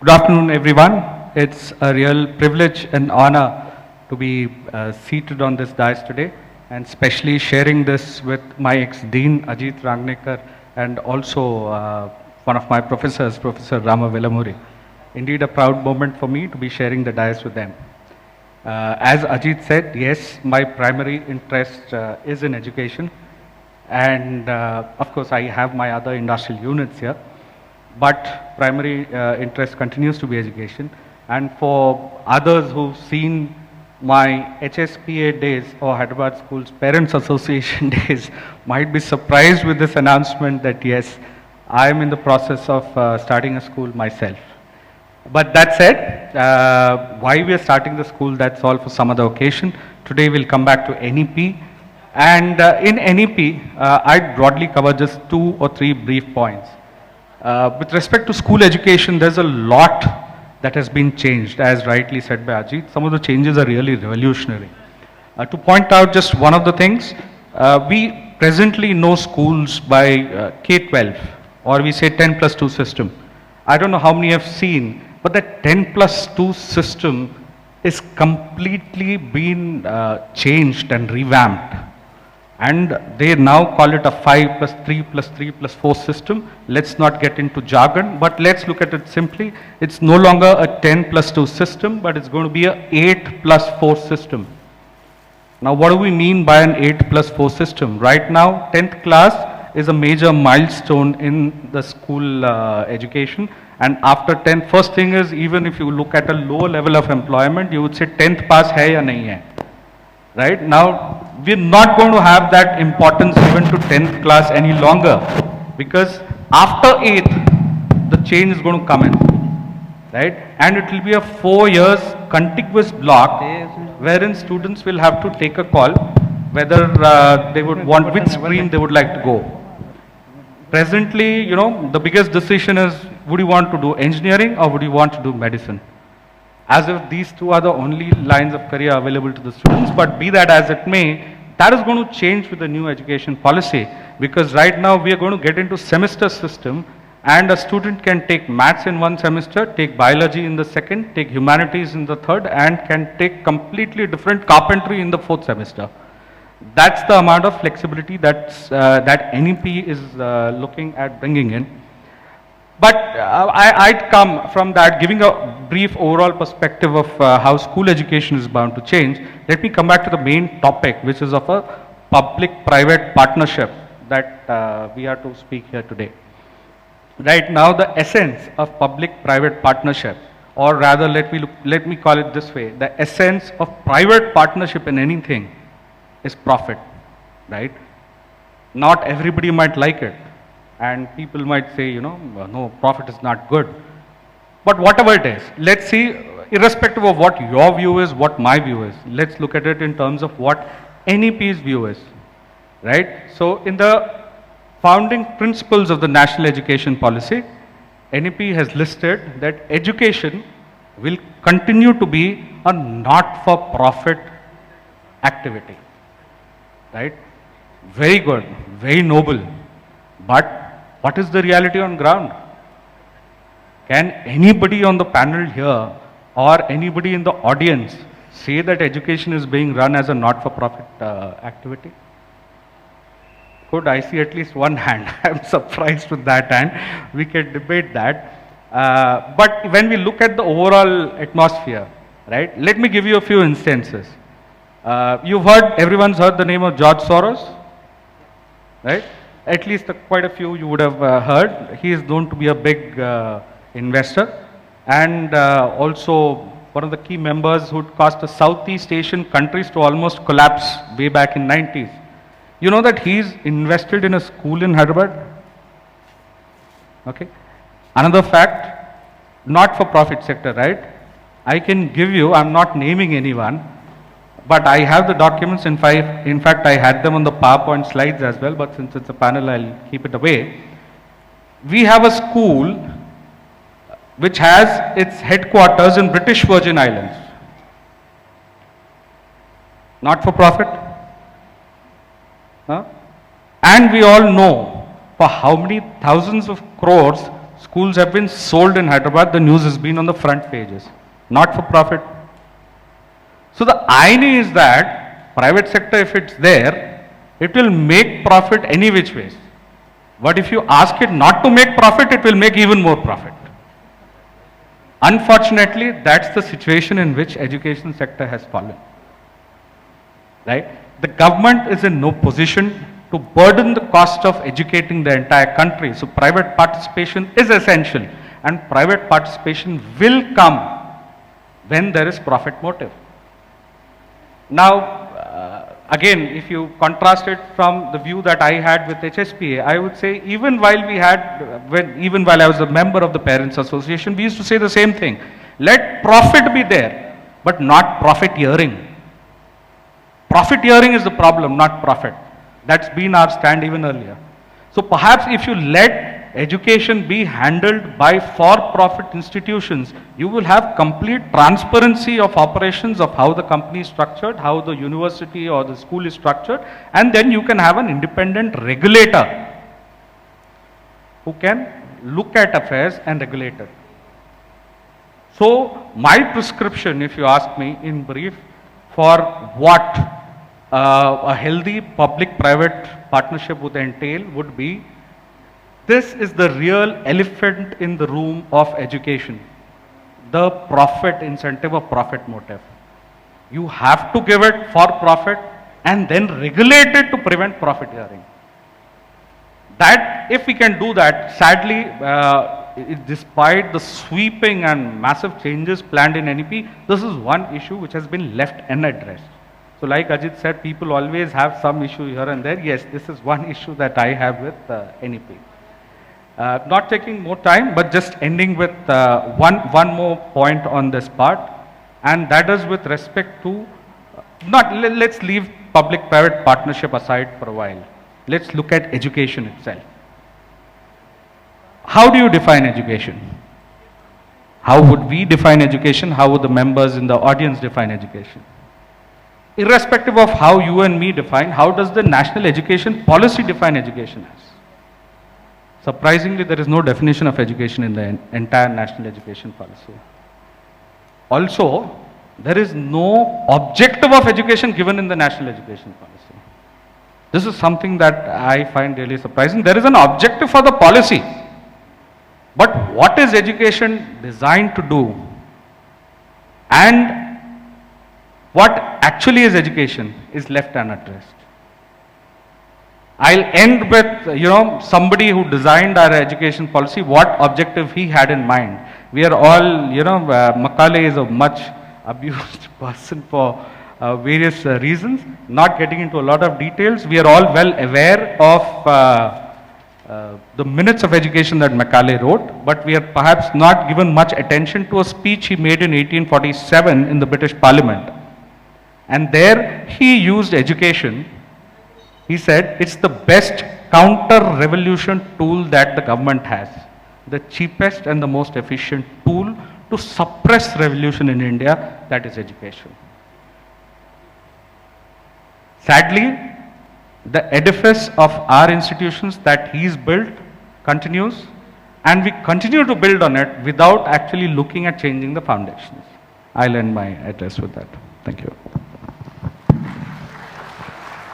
Good afternoon, everyone. It's a real privilege and honor to be seated on this dais today, and especially sharing this with my ex-dean Ajit Rangnekar and also one of my professors, Professor Rama Velamuri. Indeed, a proud moment for me to be sharing the dais with them. As Ajit said, yes, my primary interest is in education, and of course, I have my other industrial units here. But primary interest continues to be education. And for others who've seen my HSPA days or Hyderabad Schools Parents Association days might be surprised with this announcement that yes, I am in the process of starting a school myself. But that said, why we are starting the school, that's all for some other occasion. Today we'll come back to NEP. And in NEP, I'd broadly cover just 2 or 3 brief points. With respect to school education, there's a lot that has been changed, as rightly said by Ajit. Some of the changes are really revolutionary. To point out just one of the things, we presently know schools by K-12, or we say 10 plus 2 system. I don't know how many have seen, but that 10 plus 2 system is completely been changed and revamped. And they now call it a 5 plus 3 plus 3 plus 4 system. Let's not get into jargon, but let's look at it simply. It's no longer a 10 plus 2 system, but it's going to be a 8 plus 4 system. Now, what do we mean by an 8 plus 4 system? Right now, 10th class is a major milestone in the school education. And after 10th, first thing is, even if you look at a lower level of employment, you would say 10th pass hai ya nahi hai. Right? Now, we're not going to have that importance even to 10th class any longer, because after 8th, the change is going to come in. Right? And it will be a 4 years contiguous block wherein students will have to take a call whether they would want, which stream they would like to go. Presently, you know, the biggest decision is, would you want to do engineering or would you want to do medicine? As if these two are the only lines of career available to the students, but be that as it may, that is going to change with the new education policy, because right now we are going to get into semester system, and a student can take maths in one semester, take biology in the second, take humanities in the third, and can take completely different carpentry in the fourth semester. That's the amount of flexibility that NEP is looking at bringing in. But I'd come from that, giving a brief overall perspective of how school education is bound to change. Let me come back to the main topic, which is of a public-private partnership that we are to speak here today. Right now, the essence of public-private partnership, or rather let me call it this way, the essence of private partnership in anything is profit, right? Not everybody might like it. And people might say, you know, no, profit is not good. But whatever it is, let's see, irrespective of what your view is, what my view is, let's look at it in terms of what NEP's view is, right? So in the founding principles of the National Education Policy, NEP has listed that education will continue to be a not-for-profit activity, right? Very good, very noble. But what is the reality on ground? Can anybody on the panel here or anybody in the audience say that education is being run as a not-for-profit activity? Good, I see at least one hand. I'm surprised with that hand. We can debate that. But when we look at the overall atmosphere, right, let me give you a few instances. Everyone's heard the name of George Soros, right? At least quite a few you would have heard. He is known to be a big investor, and also one of the key members who caused the Southeast Asian countries to almost collapse way back in 90s. You know that he's invested in a school in Hyderabad? Okay. Another fact, not for profit sector, right? I can give you, I'm not naming anyone, but I have the documents. In fact, I had them on the PowerPoint slides as well, but since it's a panel, I'll keep it away. We have a school which has its headquarters in British Virgin Islands. Not for profit. Huh? And we all know for how many thousands of crores Schools have been sold in Hyderabad. The news has been on the front pages. Not for profit. So the irony is that private sector, if it's there, it will make profit any which ways. But if you ask it not to make profit, it will make even more profit. Unfortunately, that's the situation in which education sector has fallen. Right? The government is in no position to burden the cost of educating the entire country. So private participation is essential, and private participation will come when there is profit motive. Now, again, if you contrast it from the view that I had with HSPA, I would say even while I was a member of the Parents Association, we used to say the same thing. Let profit be there, but not profiteering. Profiteering is the problem, not profit. That's been our stand even earlier. So perhaps if you let education be handled by for-profit institutions, you will have complete transparency of operations of how the company is structured, how the university or the school is structured, and then you can have an independent regulator who can look at affairs and regulate it. So my prescription, if you ask me in brief, for what a healthy public-private partnership would entail would be, this is the real elephant in the room of education, the profit incentive or profit motive. You have to give it for profit and then regulate it to prevent profiteering. That, if we can do that, sadly, despite the sweeping and massive changes planned in NEP, this is one issue which has been left unaddressed. So like Ajit said, people always have some issue here and there. Yes, this is one issue that I have with NEP. Not taking more time, but just ending with one more point on this part, and that is with respect to, let's leave public-private partnership aside for a while. Let's look at education itself. How do you define education? How would we define education? How would the members in the audience define education? Irrespective of how you and me define, how does the national education policy define education as? Surprisingly, there is no definition of education in the entire national education policy. Also, there is no objective of education given in the national education policy. This is something that I find really surprising. There is an objective for the policy, but what is education designed to do and what actually is education is left unaddressed. I'll end with, somebody who designed our education policy, what objective he had in mind. We are all, Macaulay is a much abused person for various reasons. Not getting into a lot of details, we are all well aware of the minutes of education that Macaulay wrote, but we are perhaps not given much attention to a speech he made in 1847 in the British Parliament. And there he used education. He said, it's the best counter-revolution tool that the government has. The cheapest and the most efficient tool to suppress revolution in India, that is education. Sadly, the edifice of our institutions that he's built continues, and we continue to build on it without actually looking at changing the foundations. I'll end my address with that. Thank you.